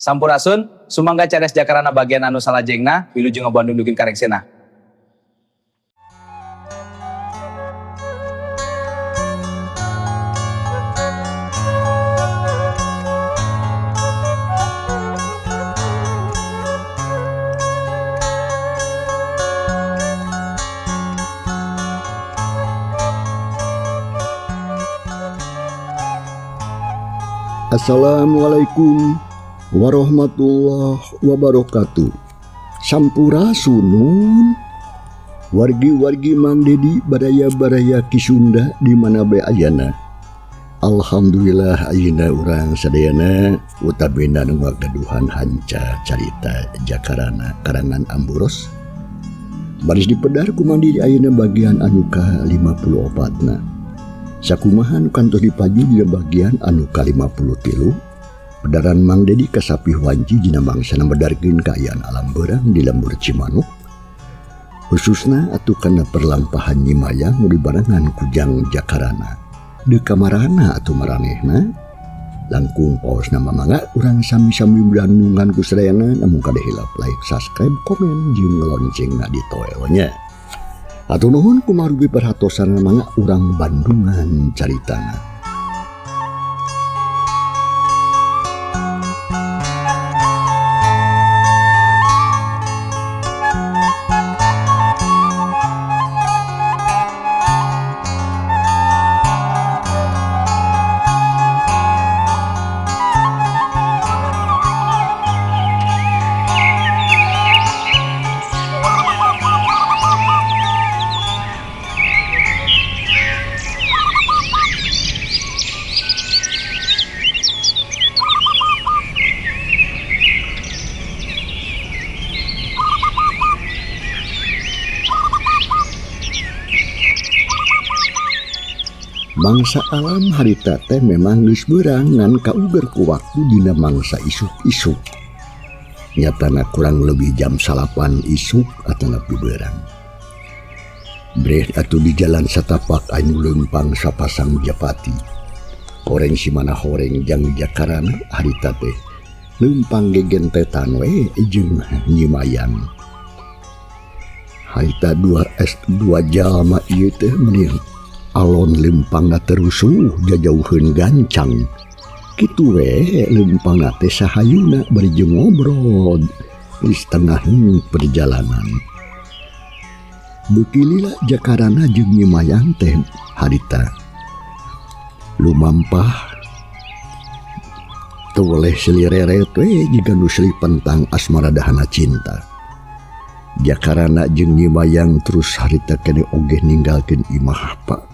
Sampurasun, sumangga cares jakarana bagian anu salajengna, wilujeng Bandung dukin kareksena. Assalamualaikum warahmatullahi wabarakatuh. Sampurasun wargi-wargi Mang Dedi baraya-baraya ki Sunda di mana bae ayana. Alhamdulillah ayeuna urang sadayana utabena nu ngagaduhan hanca carita jakarana karangan Amburos. Baris dipedar ku Mang Dedi ayeuna bagian anu ka-54na. Sakumaha nu kantos dipaju dina bagian anu ka-53. Pedaran Mang Dedi kasapih wanci dina mangsana bedarkeun kaayaan alam beurang di lembur Cimanuk. Khususna atuh kana perlampahan Nyimayang nu dibarengan ku Jang Jakarana. Deuk kamarana atuh maranehna. Langkung paos nama mangga urang sami-sami blandungan ku sadayana namun kada hilap like, subscribe, komen jeung loncengna ditoel nya. Atuh nuhun kumarugi perhatosan mangga urang Bandungan caritana. Mangsa alam harita teh memang geus beurang ngan kauger ku waktu dina mangsa isuk-isuk. Nyatana kurang lebih jam 8 isuk atau lebih beurang. Breh atuh di jalan satapak anu leumpang sapasang japati. Horeng si mana horeng Jang Jakarana harita teh leumpang gegentetan we jeung Nyimayang. Harita dua jalma ieu teh meuning alon lempangna terusuh jajauheun gancang. Kitu we lempangna teh sahayuna bari jeung ngobrol di setengahna perjalanan. Beuki lila Jakarana jeung Nyimayang teh harita lumampah teu oleh selireret we jiga nu seueur pentang asmara dahana cinta. Jakarana jeung Nyimayang terus harita kene oge ninggalkeun imah pak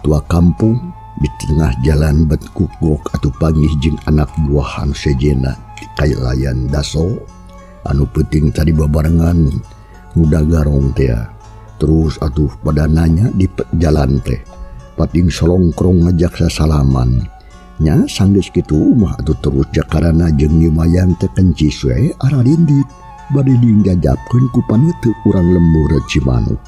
tua kampung di tengah jalan betkukuk atuh panggih jeung anak buah anu sejena di kailayan daso anu peuting tadi babarengan muda garong teh. Terus atuh pada nanya di jalan teh pating solongkrong ngajak sasalaman nya sanggeus kitu mah atuh terus Jakarana jeung Nyimayang teh kencis we arah lindit bade dijajabkeun ku paneuteuk urang lembur Cimanuk.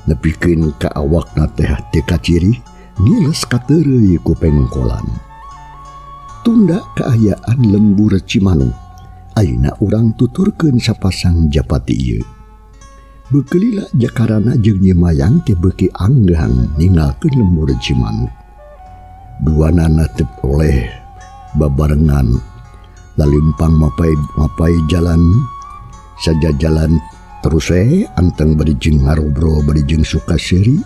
Nepikeun ka awakna teh teka ciri ngiles kateureuy ku pengkolan. Tunda kaayaan lembur Cimanuk ayeuna urang tuturkeun sapasang japati ieu. Beuki lila Jakarana jeung Nyimayang teh beuki anggang ninggalkeun lembur Cimanuk. Duanana teu oleh babarengan lalimpang mapai jalan saja jalan terus anteng bari jeung ngarobro bari jeung sukaseri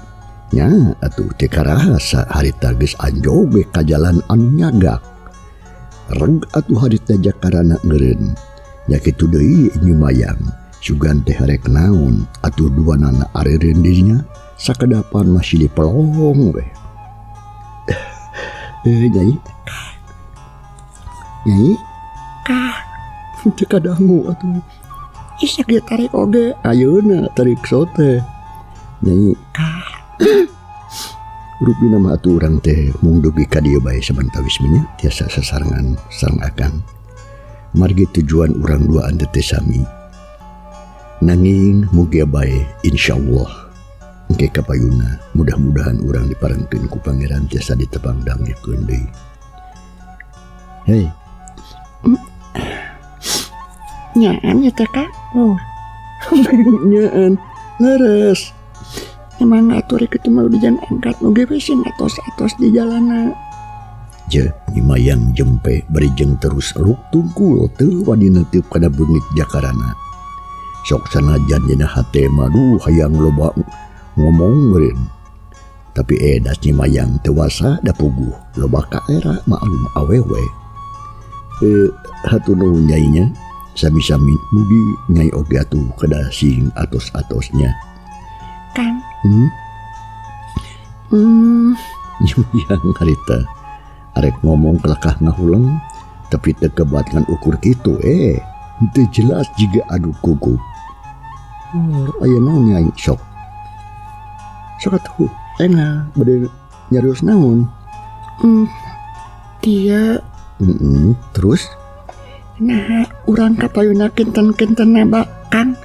nya atuh teu karasa harita geus anjoge ka jalan anu nyagak. Reg atuh harita Jakarana ngeureun nya kitu deui Nyimayang sugan teh harek naon atuh duanana areureun dirinya sakadapan masih dipelong we. Nyai teu kadangu atuh. Isak dia tarik oge ayeuna tarik sote nyai rupina mah atuh urang teh mung dugi ka dieu bae sabantawis nya tiasa sasarengan sareng akang. Margi tujuan urang duaan teh sami nanging mugia bae insyaallah engke kapayuna mudah-mudahan urang diparengkeun ku Pangeran tiasa ditepang dangkeun deui. Hei Nyaan ya teh Kang. Oh. Nyaan. Laras. Emang atuh rek kitu mah udah angkat nu ge wesin atos-atos di jalana. Je Nyimayang jempe berijeng terus luk tungkul teu wani neuteup kana beungit jakarana. Sok sanajan dina hate mah duh hayang loba ngomong meureun. Tapi edas Nyimayang teu wasa da puguh loba ka era maklum awewe. Hatu nuhun nyai nya. Sami-sami mugi nyai oge atuh kada sing atos-atosnya. Kang. Nyimayang harita arek ngomong kelakah ngahuleng tapi teu kebat ngan ukur kitu teu jelas jiga adu kuku. Aya naon nyai sok atuh bade nyarios naon? Dia terus nah urang kapayuna kinten-kinten Kang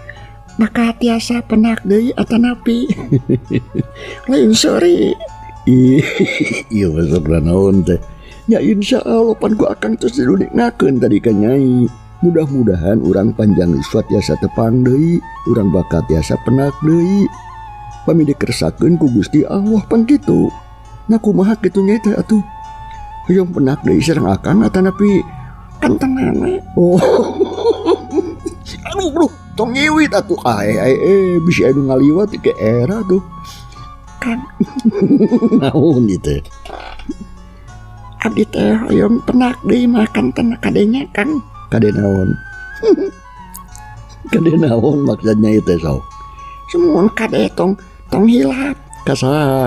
bakal tiasa penak deui atanapi. Lain sorry. Iya masuk naon teh. Ya insya Allah pan ku akang terus diduniknakeun tadi ka nyai. Mudah-mudahan urang panjang iswat tiasa tepang deui, urang bakal tiasa penak deui. Pami dikersakeun ku Gusti Allah pan kitu. Nah kumaha kitu nyai teh atuh? Hoyong penak deui sareng akang atanapi Kan tenana. Oh. Aduh bro, tong ngiwit atuh bisa anu ngaliwat ke era tuh. Kang. Naon itu? Abdi teh hoyong penak deui makan tenak kadenya Kang. Kade naon? Kade naon maksudnya itu sok? Semun kade tong hilap. Kasa.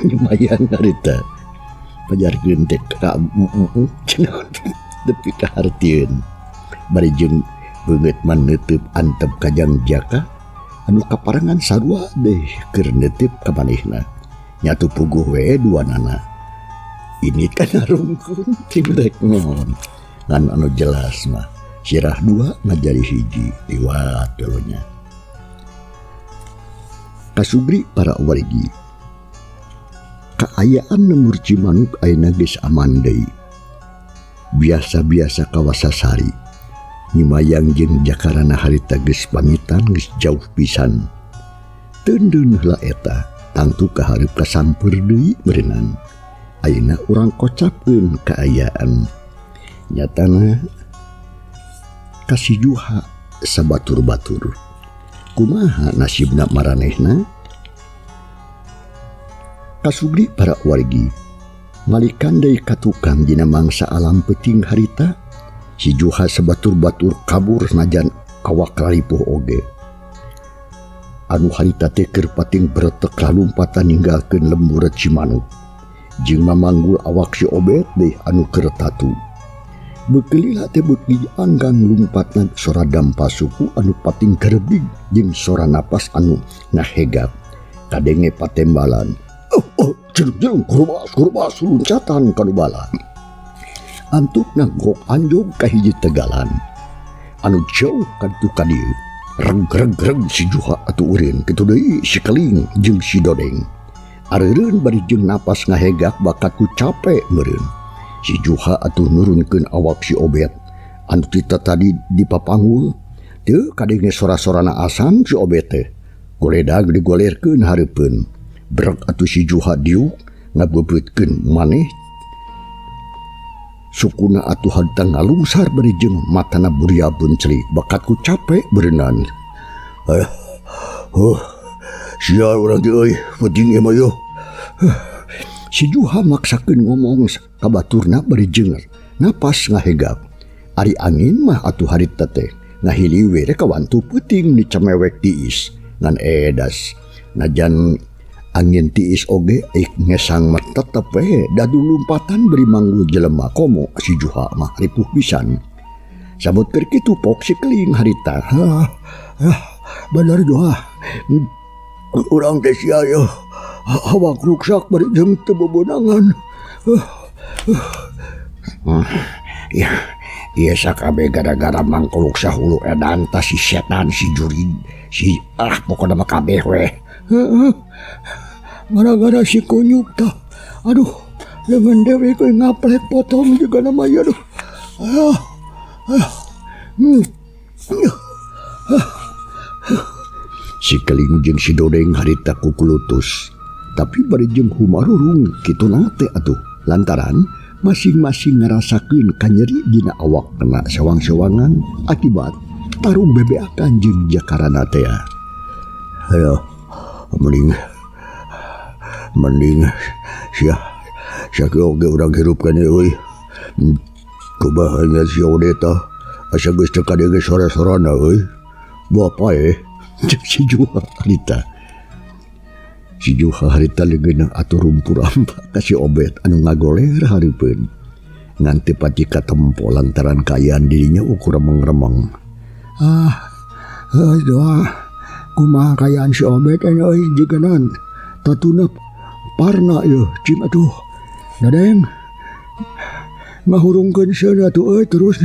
Lumayan harita. Pajar gentek ka cenah tepi kahartieun. Bari jeung beungeut man neuteub antep kajang jaka anu kaparangan sarua deh keur neuteub ka manehna. Nyatu puguh we duanana. Ini kan rungkun tibrek ngon. Ngan anu jelas mah sirah dua ngajari hiji liwat dulunya. Kasubri para wargi. Kaayaan nemur Cimanuk ayeuna geus aman deui. Biasa-biasa kawasasari. Nyimayang jeung jakarana harita geus pamitan geus jauh pisan. Teundeun heula eta tangtu kahareup kasamper deui beureunan. Ayeuna urang kocapkeun kaayaan. Nyatana kasijuha sabatur-batur. Kumaha nasibna maranehna? Kasubri para wargi ngalikan deui ka tukang dina mangsa alam peuting harita si juha sabatur-batur kabur najan awak raripuh oge. Anu harita teh keur pating bretek lalumpatan ninggalkeun lembur Cimanuk jeung mamanggul awak si Obed deui anu keur tatu. Bekelila teh beuki anggang lumpatna sora dampa suku anu pating kerebig jeung sora napas anu ngahegap kadenge patembalan. Jelung kurbas luncatan kanu bala. Antukna gok anjog ka hiji tegalan. Anu jauh kaditu ka dieu. Reg si juha atuh eureun kitu deui si keling jeung si dodeng. Areureun bari jeung napas ngahegak bakat ku capek meureun. Si juha atuh nurunkeun awak si Obed. Anu tita tadi dipapanggul. Teu kadenge sora-sorana asan si Obed teh. Goledag digolerkeun hareupeun. Berak atuh si juha diuk ngabebeutkeun maneh. Sukuna atuh hadang ngalungsar bari jeung matana buriabeun celik bakatku capek beureunan. Sial urang teh euy, penting emang yo. Si juha maksakeun ngomong ka baturna bari jeung napas ngahegap. Ari angin mah atuh harita teh ngahiliwe rek kawantu peuting dicamewek tiis ngan edas. Najan angin tiis oge ngesang mah tetep we dadu lumpatan beri manggul jelema komo si juha mah ripuh pisan. Sabut keur kitu pok si keling harita. Bener juha. Urang teh sia yo. Awak ruksak bari jeung teu bebonangan. Ya, ieu sakabe gara-gara mangkoluk sahulu edan tah si setan si juri si pokona mah kabeh we. Gara-gara si kunyuk tah. Aduh, Dengan Dewi ko ngaplek potong juga nama ya aduh. Si Keling jeung si Dodeng harita kukulutus. Tapi bari jeung humarurung kitu nate atuh. Lantaran masing-masing ngarasakeun kanyeri dina awak kena sewang-sewangan akibat tarum bebeakan jeung jakarana teh. Hayo, mending sia oge urang hirupkeun euy. Kubahannya si Odeta asa geus teu kadege sore-sorana euy. Bapak si Juha harita. Si Juha harita leungeun atur rumpur-rampa ka si Obed anu ngagoler hareupeun. Ngan teu pati katempo lantaran kaayaan dirinya ukur remeng-remeng. Doa kumaha kaayaan si Obed euy jiganan tatuna parna yeuh cing atuh. Dadeng ngahurungkeun seuneu atuh euy terus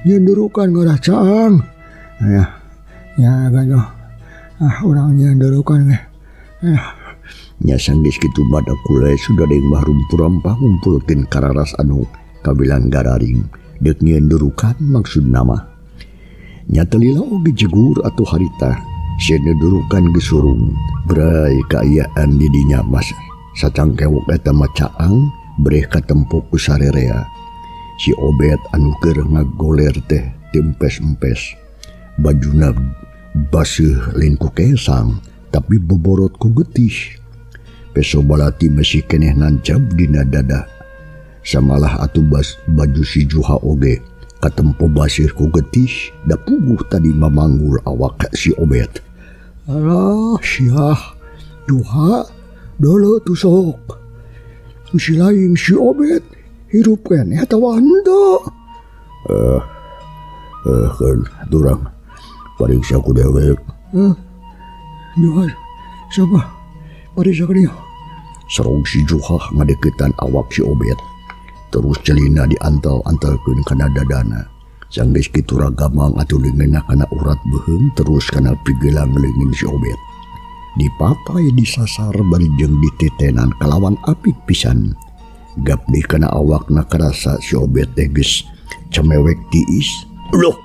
nyeundurukan ngarah caang. Ya gano. Urang nyeundurukan ge. Nya sanggis kitu badak kule sudah deung mah rumpur-rampah ngumpulkeun kararas anu kabilang gararing deuk nyeundurukan maksud nama. Nya teu lila oge jegur atuh harita sia nyeundurukan gesurung berai kaayaan di dinya mas sacangkewok eta mah caang breh katempo ku sarerea. Si Obed anu keur ngagoler teh tempes-empes. Bajuna baseuh lain ku kesang tapi boborot ku getih. Peso balati masih keneh nancap dina dada. Samalah atuh baju si Juha oge katempo baseuh ku getih da puguh tadi mamanggul awak si Obed. Alah sia Juha dolo tu sok. Si lain si Obed hirup keneh atawa henteu? Kan durang pariksa ku dewek. Juha siapa? Pariksa ka dia. Sarong si Juha ngadeukeutan awak si Obed. Terus celina diantal-antalkeun kana dadana. Sanggeus kitu ragamang atuh leungeunna kana urat beuheung terus kana pigelang leungeun si Obed. Dipapai disasar bari jeung ditetenan kalawan apik pisan. Gapdi kana awakna karasa si Obed teh geus camewek tiis. Loh,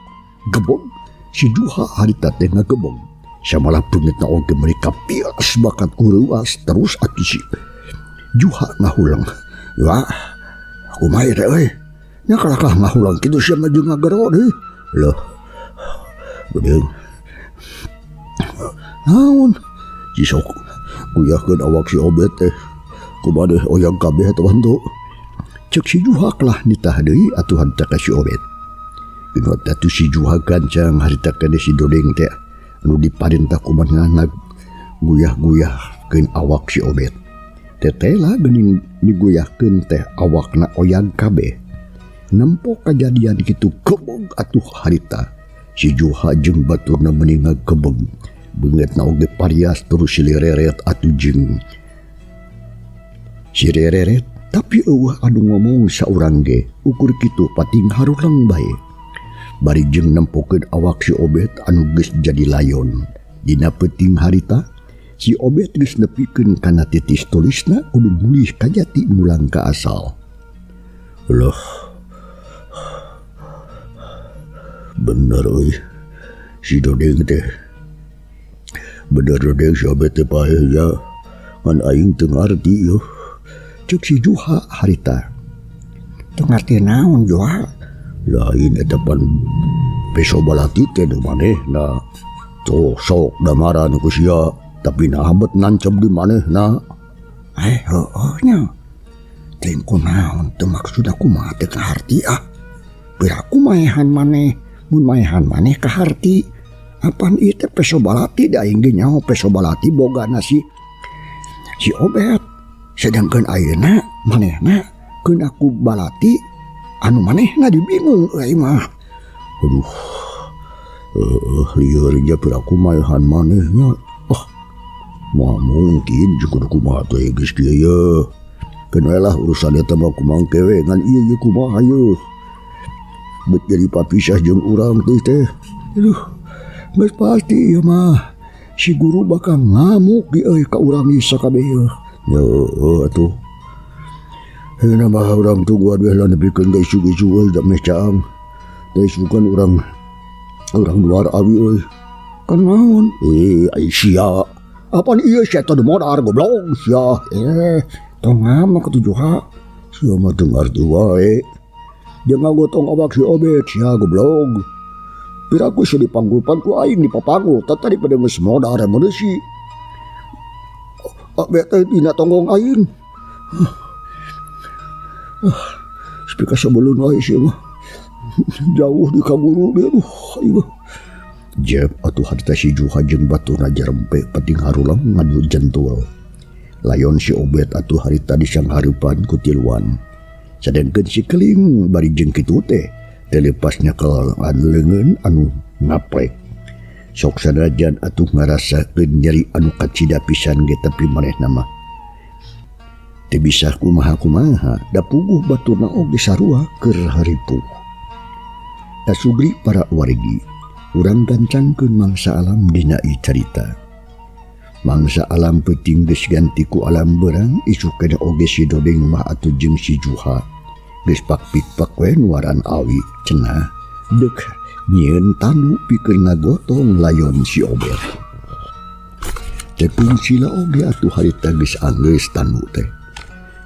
gebong si Juha harita teh ngagebong. Samalah beungeutna oge meuli kapias bakat kureuas terus atuh si Juha ngahulang. Wah, kumaha teh euy? Nya kalakah ngahulang kitu sia mah jeung ngagero deui. Loh. Bedeung. Naon? Si sok kuyahkeun awak si Obed teh. Kumaha deui oyang kabeh atuh henteu. Ceuk si Juha kelah nitah deui atuh harita ka si Obed. Ingat atuh si Juha gancang harita kana si Dodeng teh anu diparintah ku manehna guyah-guyahkeun awak si Obed. Tetela geuning diguyahkeun teh awakna oyang kabeh. Nempo kajadian kitu kebog atuh harita. Si Juha jeung baturna meuni ngakebeg. Beungeutna oge parias terus si Lereret atuh jeung si Lereret tapi eueuh anu ngomong saurang ge ukur kitu pating harulang bae. Bari jeung nempokeun awak si Obed anu geus jadi layon. Dina peuting harita si Obed geus nepikeun kana titis tulisna kudu mulih kajati mulang ka asal. Loh. Bener euy. Si Dodeng teh. Bener Dodeng si Obed teh paeh ya. Ngan aing teu ngarti yo. Ceuk si Juha harita. Teu ngarti naon Juha? Lain eta pan peso balati teh nu manehna. Sok damaran ku sia tapi nahabet nancep di manehna. Heueuh nya. Teuing kunaon teu maksud aku mah teu kaharti ah. Biraku maehan maneh. Mun maehan maneh kaharti. Apaan ieu teh peso balati da aing ge nyaho peso balati bogana si Obed. Sedangkeun ayeuna manehna keun aku balati anu manehna dibingung euy mah. Aduh. Lieur ge piraku maehan manehnya. Moal mungkin jeung kumaha teh geus kieu yeuh. Keun we lah urusan eta mah kumaha kewe ngan ieu ye kumaha yeuh. Bet jadi papisah jeung urang teh. Aduh. Geus pasti ieu mah si guru bakal ngamuk di euy ka urang ieu sakabeh yeuh. Heueuh atuh. Hena mah orang tunggu aduh lah nepikeun ka isu-isu euy da meh caang. Da isukan orang luar abi euy. Kan naon? Ai sia. Apaan ieu sia teu modar goblok sia. Tong ngama ketujuha. Sia mah teu ngarti wae. Jangan gotong awak si Obet sia goblok. Piraku si dipanggulpan ku aing di papanggul tadi pada geus modar mun si Obet teh dina tonggong aing. Spika sebelum wae sia mah. Jauh di kaburu dia aduh. Jeb atuh harta si Juha jeung baturna jarempe penting harulang ngadu jentul. Layon si Obet atuh harita disanghareupan ku tiluan. Sedengkeun si Keling bari jeung kitu teh telepasnya ke leungeun anu ngaprek. Sok sanajan atuh ngarasakeun nyeri anu kacida pisan ge tapi manehna mah teu bisa kumaha-kumaha da puguh baturna oge sarua keur haripuh. Da sugri para wargi urang gancangkeun mangsa alam dina ieu carita. Mangsa alam peuting geus ganti ku alam beurang isuk kana oge si Dodeng mah atuh jeung si Juha geus pakpik-pak we nuaran awi cenah deuk nyieun tanu pikeun ngagotong layon si Obet. Tepung sila oge atuh harita geus anggeus tanu teh.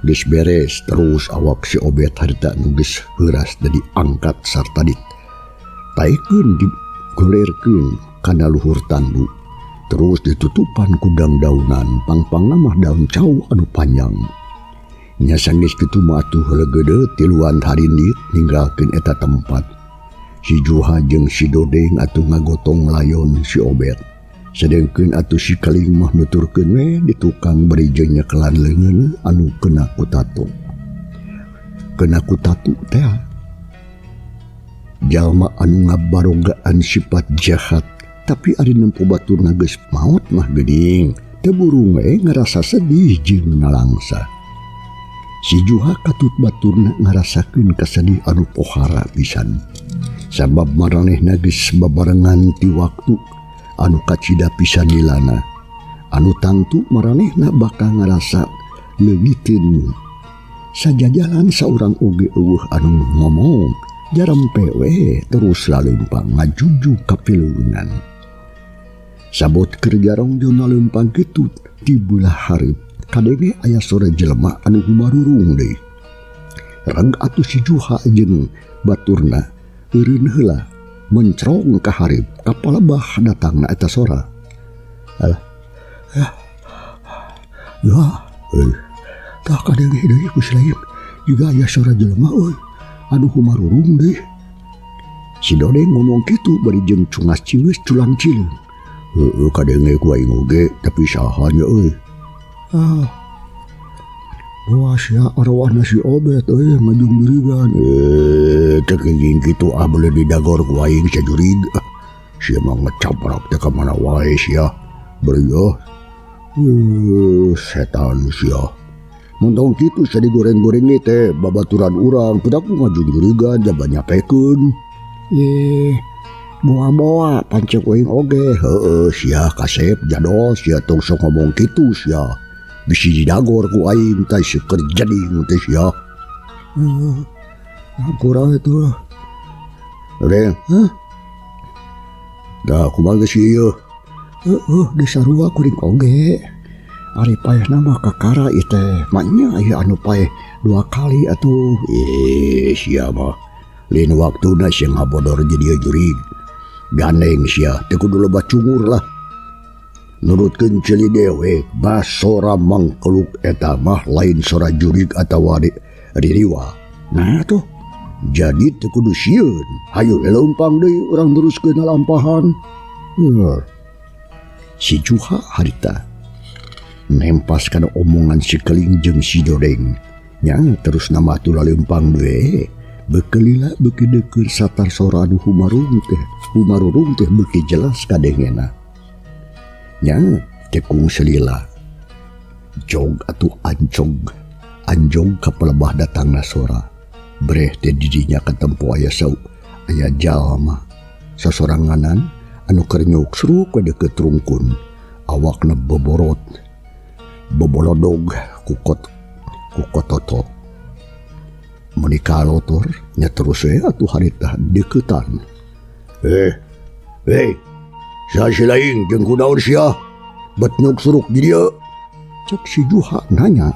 Geus beres terus awak si Obet harita nu geus heuras da diangkat sarta ditaekeun digolerkeun kana luhur tandu. Terus ditutupan ku daun-daunan pangpangna mah daun cau anu panjang. Nya sanggeus kitu mah atuh heuleugeudeuh tiluan harindit ninggalkeun eta tempat. Si Juha jeung si Dodeng atuh ngagotong layon si Obet. Sedengkeun atuh si Keling mah nuturkeun we di tukang bari jeung nyekelan leungeun anu kena ku tatu. Kena ku tatu teh jalma anu ngabarogaan sifat jahat tapi ari nempo baturna geus maot mah geuning teu burung we ngarasa sedih jeung nalangsa. Si Juha katut baturna ngarasakeun kasedih anu pohara pisan. Sabab maranehna geus babarengan ti waktu anu kacida pisan lilana. Anu tangtu maranehna bakal ngarasa leungiteun. Sajajalan saurang oge eueuh anu ngomong jarempe we terus laleumpang ngajuju ka pilungan. Sabot keur jarong jona leumpang kitu ti beulah hareup kadenge aya sore jelema anu humarurung deui. Reng atuh si Juha jeung baturna eureun heula mencrong ka hareup kapalebah datangna eta sora. Alah. Ya, tah kadenge deui ku lain juga aya sora jelema euy anu humarurung deui. Si Dodeng ngomong kitu bari jeung cungas cingeus culang cileung. Heueuh kadenge ku aing oge tapi saha nya euy. Wah sia arwahna si Obet euy ngajung jurigan. Teu kenging kitu beuleuh didagor ku aing sajurig. Sia mah ngecaprak teh ka mana wae sia. Bari setan sia. Mun taun kitu sia digoreng-goreng teh babaturan urang padaku ngajung jurigan jaba nyapekeun. Boa-boa pancek aing oge. Heueuh sia kasep jadol sia tong sok ngomong kitu sia. Bisi didagor ku aing teh keur jading teh sia. Kurang itu. Deng. Dah kumaha geus ieu? Di sarua kuring oge. Ari paehna mah kakara ieu teh. Manya aya anu paeh 2 kali atuh. Sia mah. Lain waktuna sia ngabodor jadi jurig. Gandeng sia teu kudu loba cungur lah. Nurutkeun ceuli dewek bas sora mangkeluk eta mah lain sora jurig atawa ririwa. Nah tuh jadi teu kudu sieun. Hayu leumpang deui urang teruskeun lampahan. Si Juha harita nempas kana omongan si Keling jeung si Dodeng. Nya terus nama atuh laleumpang deui. Bekelila beuki deukeun satar sora anu humarurung teh beuki jelas kadengena. Nya tekung selila jog atuh anjog ka pelebah datangna sora. Breh teh didinya katempo aya jalma sasoranganan anu keur nyuksruk ka deukeut rungkun. Awakna bobolodog ku kototot. menikalotor nya terus atuh harita deketan. Sia si laing jeung kunaon sia bet nyuk suruk di dieu, cek si Juha nanya.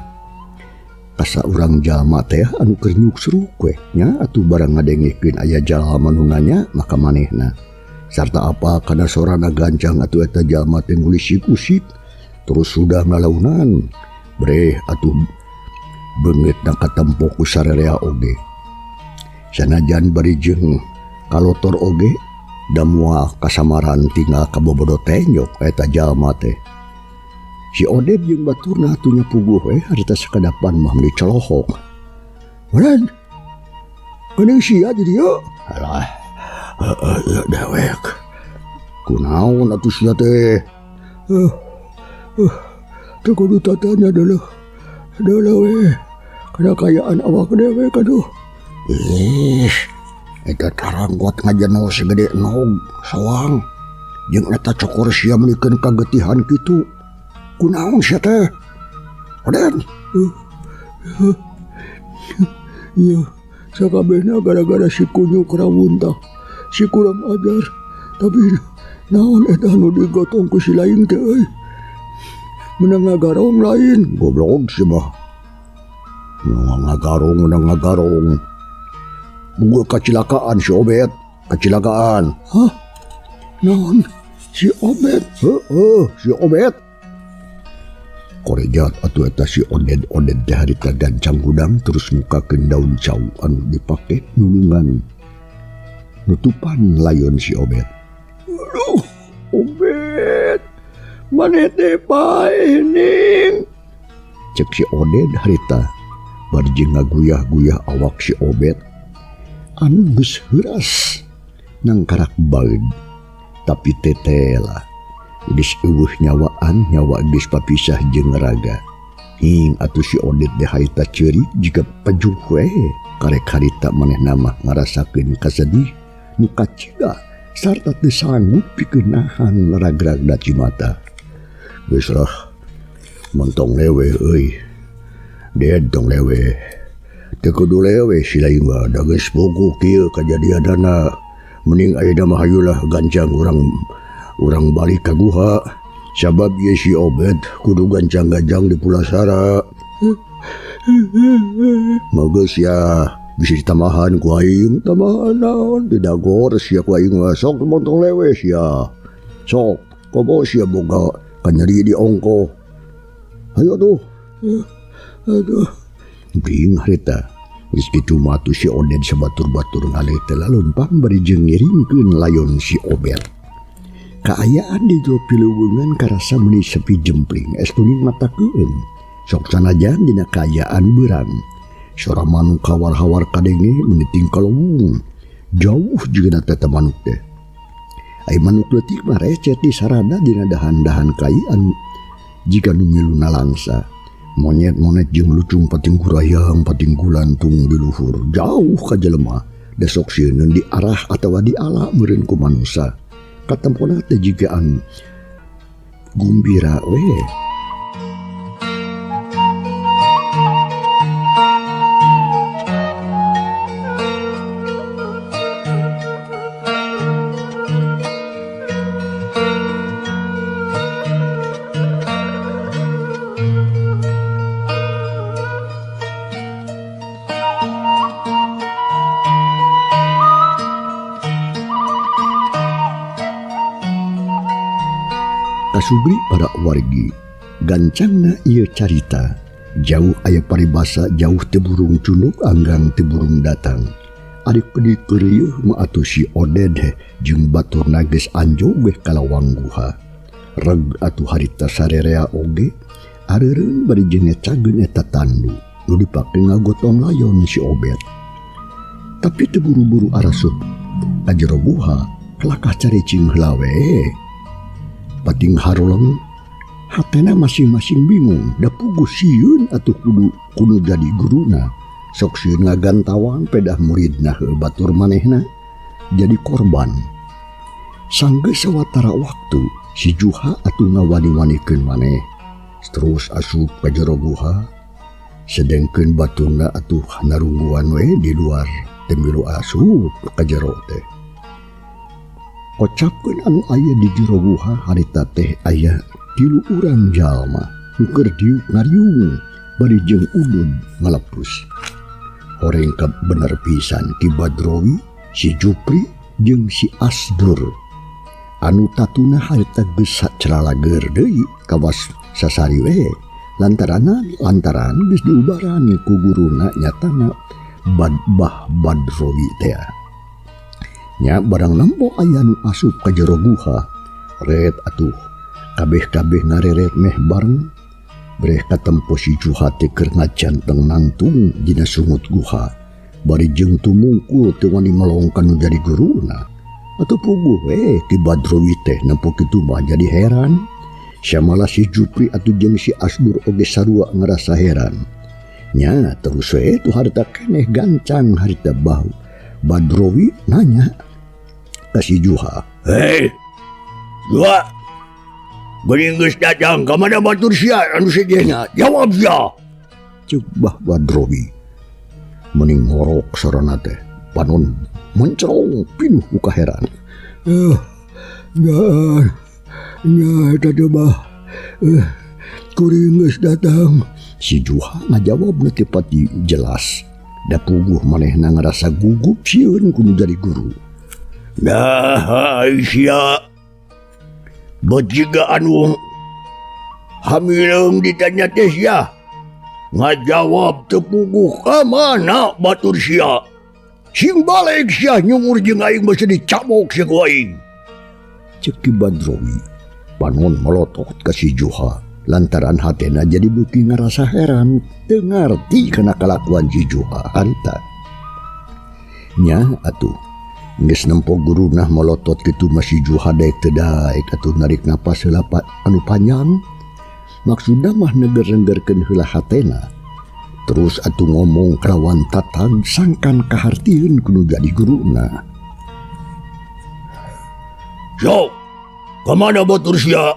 Asa urang jalma teh anu keur nyuk suruk we nya atuh barang ngadengikeun aya jalma nu nanya maka manehna sarta apa kana sorana gancang atuh eta jalma teh ngulisik-usik terus sudah ngalaunan breh atuh beungeut na katempo ku sarerea oge. Sanajan bari jeung kalotor oge da moal kasamaran tinggal kabobodo tenyok eta jalma teh. Si Oded jeung baturna atuh nya puguh harita sakadapan mah meuli celohok. "Wan, geuning sia di dieu?" "Alah, ya dewek. Kunaon atuh sia teh?" "Teu kudu tatanya deuleh we. Kana kayaan awak dewek aduh." Eta taranggot ngajeno segede nog sawang jeung eta cokor sia meulikeun kagetihan kitu. Kunaon sia teh? Oden. Iya, sakabehna gara-gara si kunyuk rawun tah. Si kurang ajar, tapi naon eta nu digotong ku si laing teh euy. Menang ngagarong lain, goblok si mah. Menang ngagarong. Buku kacilakaan si Obed, kacilakaan. Hah? Naon? Si Obed? Si Obed. Korejat atuh eta si Oded teh harita gancang gudang terus mukakeun daun cau anu dipake nulungan nutupan layon si Obed. Aduh, Obed, maneh teh paeh ning. Cek si Oded harita bari jeung ngaguyah-guyah awak si Obed anu geus heuras nang karak baeud tapi tetela geus eueuh nyawaan nyawa geus papisah jeung raga. Hing atuh si Oded teh harita ceurik jiga pejuh we karek harita manehna mah ngarasakeun kasedih nu kacida sarta teu sanggup pikeun nahan ragragna cimata. Geus lah montong lewe euy. Ded tong lewe. Teu kudu lewe si lain mah da geus bogo kieu kajadianana. Mending ayeuna mah hayulah gancang urang balik ka guha. Sabab ieu si Obed kudu gancang-gancang di Pulasara. Mageus ya bisa ditamahan ku aing, tamahan naon didagor sia ku aing mah sok montong lewe sia. Sok komo sia boga kanyeri di ongko. Hayu atuh. Aduh. Bing harita. Geus kitu mah atuh si Oded sabatur-batur ngalih teh lalumpang bari jeung ngiringkeun layon si Obed. Kaayaan di jero pileuweungan karasa meuni sepi jempling es kuning matakeun. Sok sanajan dina kaayaan beurang. Sora manuk hawar-hawar kadenge meuni tingkalung. Jauh jeung teh manuk teh. Ai manuk leutik mah recet di sarana dina dahan-dahan kaayaan jika nu miluna langsa. Monyet-monyet jeung lucung pating gurayang pating gulantung di luhur jauh ka jelema da sok sieun di arah atawa di ala meureun ku manusa. Katempona teh jigaan gumbira we. Kasubri para wargi gancangna ieu carita jauh aya paribasa jauh teu burung cunuk anggang teu burung datang. Ari pedi keureuh mah atuh si Oded jeung baturna geus anjo beh kalawang guha. Reg atuh harita sarerea oge areureun bari jeung ngecageun eta tandu nu dipake ngagotong layon si Obed. Tapi teu buru-buru arasup ka jero guha kelakah caricing heula we. Pating harolong hatena masing-masing bingung da puguh sieun atuh kudu jadi guruna. Sok sieun ngagantawan pedah muridna heuh batur manehna jadi korban. Sanggeus sawatara waktu si Juha atuh ngawani-wanikeun maneh terus asup ka jero guha sedengkeun batuna atuh narungguan we di luar temilu asup ka jero teh. Kocapkeun anu aya di jero guha harita teh aya 3 urang jalma nu keur diuk ngariung bari jeung udud ngalepus. Horeng ka bener pisan Ki Badrowi, si Jupri jeung si Asdur. Anu tatuna harita geus calalager deui kawas sasari we lantaran geus diubarani ku guruna nyatana Mbah Badrowi teh. Nya barang lampo aya nu asup ka jero guha, ret atuh kabeh-kabeh ngareret meh bareng. Breh katempo si Juha teh keur ngajanteng nangtung dina sungut guha. Bari jeung tumungkul teu wani melongkan nu jadi guruna. Atuh puguh we Ki Badrowi teh nempo kitu mah jadi heran. Syamalah si Jupri atuh jeung si Asdur oge sarua ngerasa heran. Nya terus we tu harita keneh gancang harita bau. Badrowi nanya ka si Juha, "Hei, Juha, geuning geus datang ka mana batur sia anu sejenna? Jawab sia." Ceuk Mbah Badrowi. Mending ngorok sarana teh panon mencerong pinuh ku kaheran. Nya tadi bah kuring geus datang. Si Juha ngajawab teu pati jelas. Da puguh manehna ngarasa gugup sieun ku nu jadi guru. Nah, sia bejiga anu hamileung ditanya teh sia ngajawab teu puguh ka mana batur sia. Sing balik sia nyungur jeung aing basa dicabok sia ku aing. Ceuk Ki Badrowi. Panon melotot ka si Juha lantaran hatena jadi beuki ngarasa heran teu ngarti kana kalakuan si Juha harita. Nya atuh geus nempo guruna melotot kitu mah si Juha daek teu daek atuh narik napas heula anu panjang. Maksudna mah neuger-neugerkeun heula hatena. Terus atuh ngomong kelawan tatag sangkan kahartieun ku nu jadi guruna. "So, ka mana batur sia?"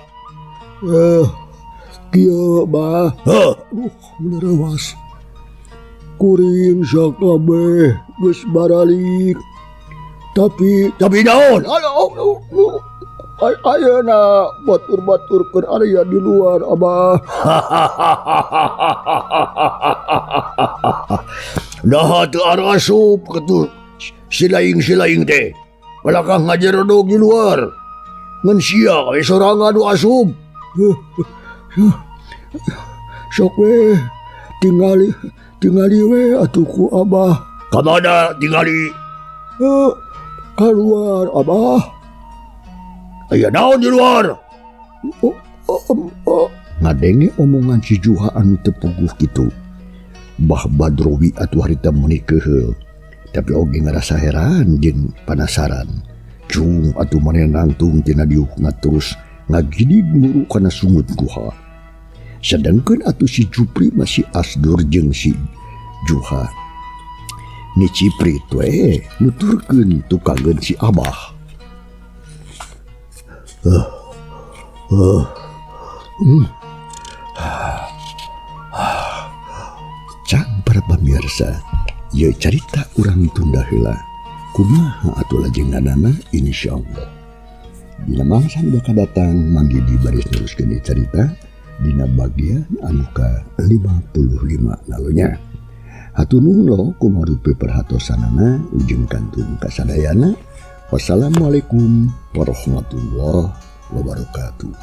Kieu bah. Bener awas. Kuring sakabeh geus baralik. Tapi naon? Ayeuna batur-batur keur aya di luar Abah. Nah teu arasup kitu silaing-silaing teh. Balakang ngajerodog di luar. Ngan sia we sorangan nu asup. Sok we tingali we atuh ku Abah. Ka mana tingali? Keluar Abah. Aya naon di luar? Ngadenge omongan si Juha anu teu puguh kitu. Mbah Badrowi atuh harita meuni keheul. Tapi oge ngarasa heran jeung panasaran. Cung atuh maneh nangtung tina diukna terus ngagidig muru kana sungut guha. Sedengkeun atuh si Jupri masih Asdur jeung si Juha. Ni Ciprit we nuturkeun tukangeun si Abah. Cang para pamirsa, ieu carita urang tunda heula. Kumaha atuh lajenganana insyaallah. Dina mangsa bakal datang manggi di baris teruskeun carita dina bagian anu ka 55 nalunya. Hatur nuhun lo kumarupi perhatosanana ujung kantun kasadayana. Wassalamualaikum warahmatullahi wabarakatuh.